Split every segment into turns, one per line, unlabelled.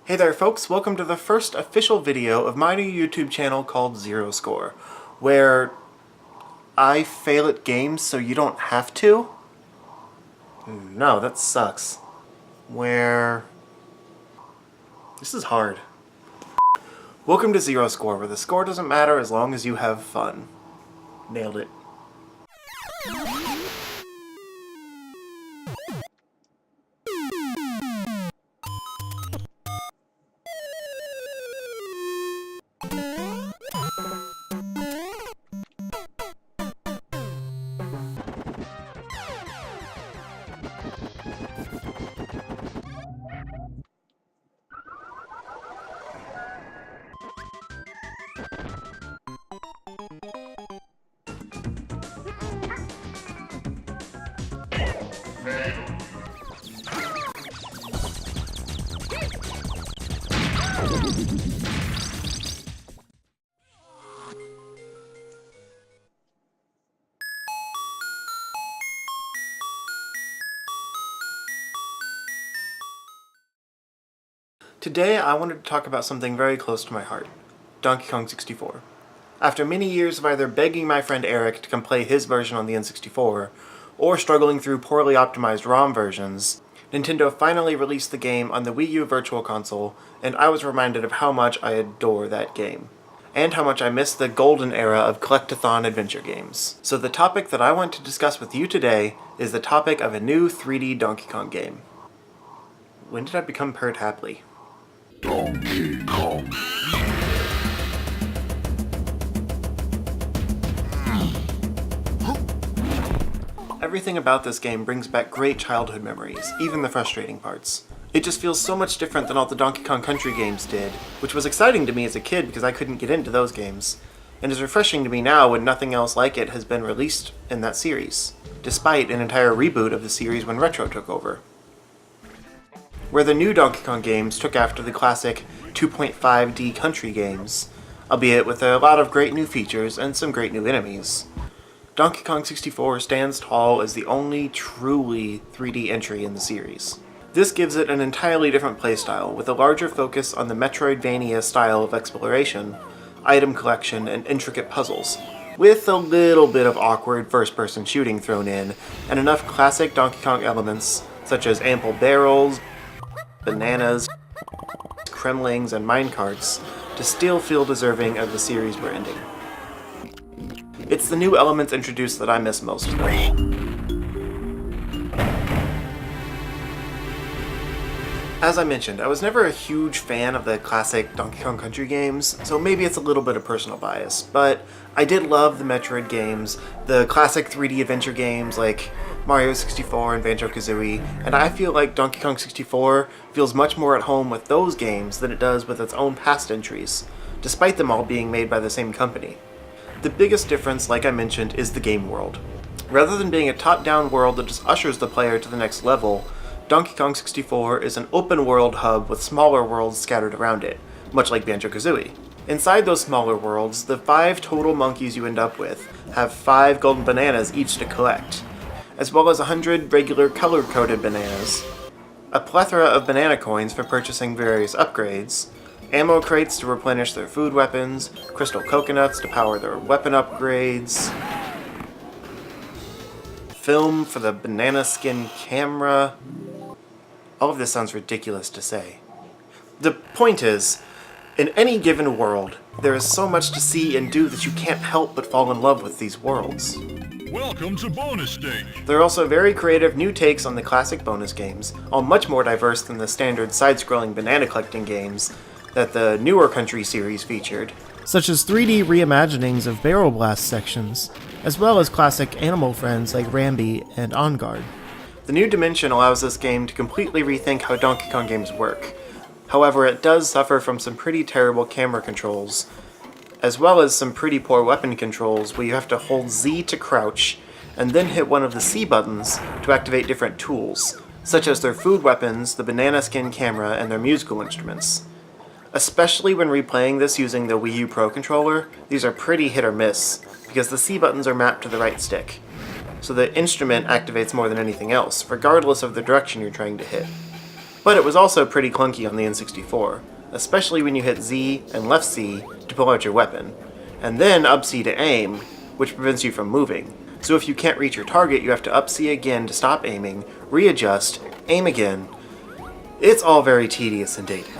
Hey there folks, welcome to the first official video of my new YouTube channel called Zero Score, where I fail at games so you don't have to? No, that sucks. Where... This is hard. Welcome to Zero Score, where the score doesn't matter as long as you have fun. Nailed it. Today I wanted to talk about something very close to my heart, Donkey Kong 64. After many years of either begging my friend Eric to come play his version on the N64, or struggling through poorly optimized ROM versions, Nintendo finally released the game on the Wii U Virtual Console, and I was reminded of how much I adore that game, and how much I miss the golden era of collect-a-thon adventure games. So the topic that I want to discuss with you today is the topic of a new 3D Donkey Kong game. When did I become purred happily?
Donkey Kong.
Everything about this game brings back great childhood memories, even the frustrating parts. It just feels so much different than all the Donkey Kong Country games did, which was exciting to me as a kid because I couldn't get into those games, and is refreshing to me now when nothing else like it has been released in that series, despite an entire reboot of the series when Retro took over. Where the new Donkey Kong games took after the classic 2.5D country games, albeit with a lot of great new features and some great new enemies. Donkey Kong 64 stands tall as the only truly 3D entry in the series. This gives it an entirely different playstyle, with a larger focus on the Metroidvania style of exploration, item collection, and intricate puzzles, with a little bit of awkward first-person shooting thrown in, and enough classic Donkey Kong elements, such as ample barrels, bananas, kremlings, and minecarts, to still feel deserving of the series we're ending. It's the new elements introduced that I miss most, though. As I mentioned, I was never a huge fan of the classic Donkey Kong Country games, so maybe it's a little bit of personal bias, but I did love the Metroid games, the classic 3D adventure games like Mario 64 and Banjo-Kazooie, and I feel like Donkey Kong 64 feels much more at home with those games than it does with its own past entries, despite them all being made by the same company. The biggest difference, like I mentioned, is the game world. Rather than being a top-down world that just ushers the player to the next level, Donkey Kong 64 is an open-world hub with smaller worlds scattered around it, much like Banjo-Kazooie. Inside those smaller worlds, the 5 total monkeys you end up with have 5 golden bananas each to collect, as well as 100 regular color-coded bananas, a plethora of banana coins for purchasing various upgrades, ammo crates to replenish their food weapons, crystal coconuts to power their weapon upgrades, film for the banana skin camera. All of this sounds ridiculous to say. The point is, in any given world, there is so much to see and do that you can't help but fall in love with these worlds.
Welcome to bonus stage.
There are also very creative new takes on the classic bonus games, all much more diverse than the standard side-scrolling banana collecting games that the newer Country series featured, such as 3D reimaginings of Barrel Blast sections, as well as classic animal friends like Rambi and On Guard. The new dimension allows this game to completely rethink how Donkey Kong games work. However, it does suffer from some pretty terrible camera controls, as well as some pretty poor weapon controls where you have to hold Z to crouch and then hit one of the C buttons to activate different tools, such as their food weapons, the banana skin camera, and their musical instruments. Especially when replaying this using the Wii U Pro controller, these are pretty hit or miss, because the C buttons are mapped to the right stick, so the instrument activates more than anything else, regardless of the direction you're trying to hit. But it was also pretty clunky on the N64, especially when you hit Z and left C to pull out your weapon, and then up C to aim, which prevents you from moving. So if you can't reach your target, you have to up C again to stop aiming, readjust, aim again. It's all very tedious and dated.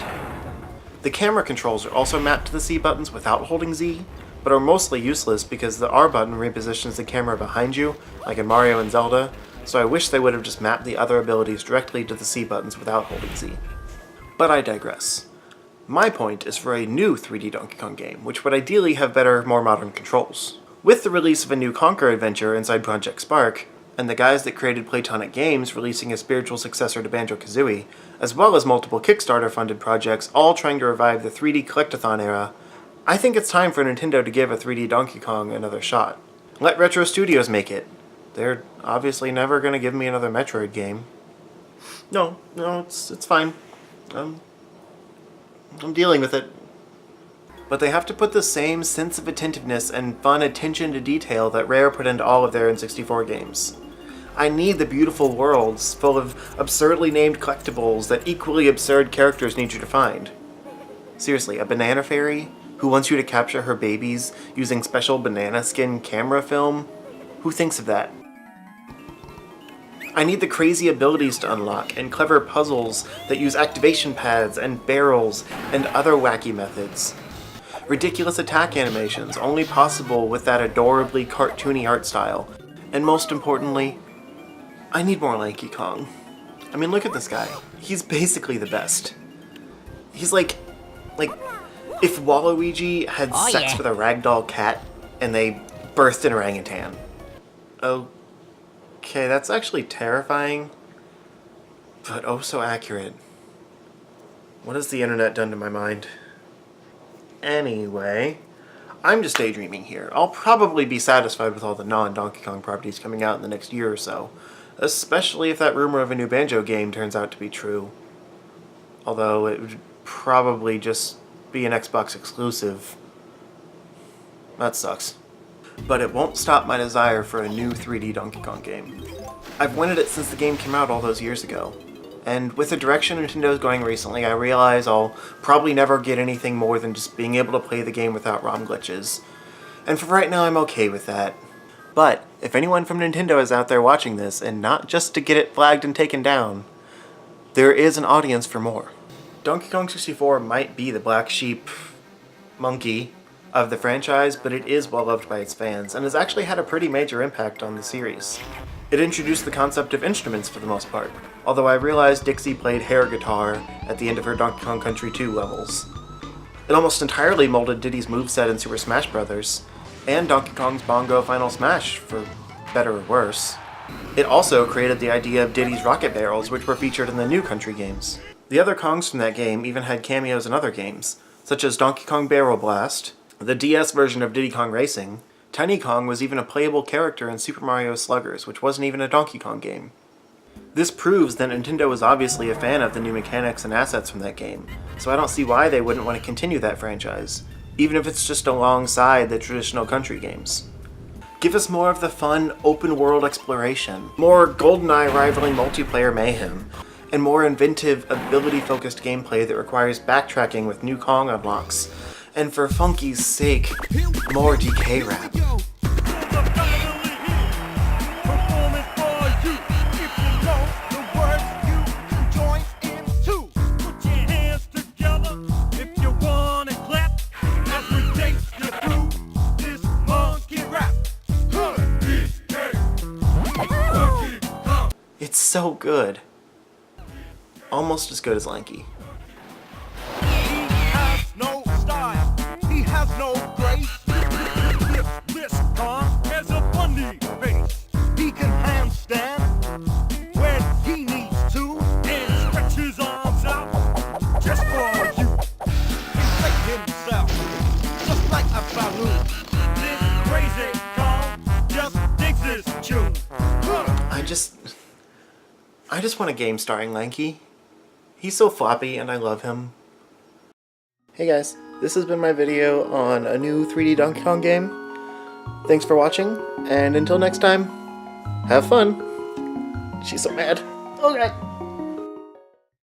The camera controls are also mapped to the C buttons without holding Z, but are mostly useless because the R button repositions the camera behind you, like in Mario and Zelda, so I wish they would have just mapped the other abilities directly to the C buttons without holding Z. But I digress. My point is for a new 3D Donkey Kong game, which would ideally have better, more modern controls. With the release of a new Conquer adventure inside Project Spark, and the guys that created Playtonic Games releasing a spiritual successor to Banjo-Kazooie, as well as multiple Kickstarter-funded projects all trying to revive the 3D Collectathon era, I think it's time for Nintendo to give a 3D Donkey Kong another shot. Let Retro Studios make it. They're obviously never going to give me another Metroid game. No, it's fine. I'm dealing with it. But they have to put the same sense of attentiveness and fun attention to detail that Rare put into all of their N64 games. I need the beautiful worlds full of absurdly named collectibles that equally absurd characters need you to find. Seriously, a banana fairy who wants you to capture her babies using special banana skin camera film? Who thinks of that? I need the crazy abilities to unlock and clever puzzles that use activation pads and barrels and other wacky methods. Ridiculous attack animations, only possible with that adorably cartoony art style. And most importantly, I need more Lanky Kong. I mean, look at this guy. He's basically the best. He's like if Waluigi had sex with a ragdoll cat and they birthed an orangutan. Okay, that's actually terrifying, but oh so accurate. What has the internet done to my mind? Anyway, I'm just daydreaming here. I'll probably be satisfied with all the non-Donkey Kong properties coming out in the next year or so, especially if that rumor of a new Banjo game turns out to be true. Although it would probably just be an Xbox exclusive. That sucks. But it won't stop my desire for a new 3D Donkey Kong game. I've wanted it since the game came out all those years ago. And with the direction Nintendo's going recently, I realize I'll probably never get anything more than just being able to play the game without ROM glitches. And for right now, I'm okay with that. But if anyone from Nintendo is out there watching this, and not just to get it flagged and taken down, there is an audience for more. Donkey Kong 64 might be the black sheep monkey of the franchise, but it is well loved by its fans, and has actually had a pretty major impact on the series. It introduced the concept of instruments for the most part, although I realized Dixie played hair guitar at the end of her Donkey Kong Country 2 levels. It almost entirely molded Diddy's moveset in Super Smash Bros., and Donkey Kong's Bongo Final Smash, for better or worse. It also created the idea of Diddy's rocket barrels, which were featured in the new Country games. The other Kongs from that game even had cameos in other games, such as Donkey Kong Barrel Blast, the DS version of Diddy Kong Racing. Tiny Kong was even a playable character in Super Mario Sluggers, which wasn't even a Donkey Kong game. This proves that Nintendo was obviously a fan of the new mechanics and assets from that game, so I don't see why they wouldn't want to continue that franchise, even if it's just alongside the traditional Country games. Give us more of the fun, open-world exploration, more GoldenEye rivaling multiplayer mayhem, and more inventive, ability-focused gameplay that requires backtracking with new Kong unlocks. And for funky's sake, more DK rap. It's so good. Almost as good as Lanky.
No grace. This Kong has a funny face. He can handstand when he needs to and stretch his arms out just for you. Inflate himself just like a balloon. This crazy Kong just digs his tune.
I just want a game starring Lanky. He's so floppy and I love him. Hey guys. This has been my video on a new 3D Donkey Kong game. Thanks for watching, and until next time, have fun. She's so mad. Okay.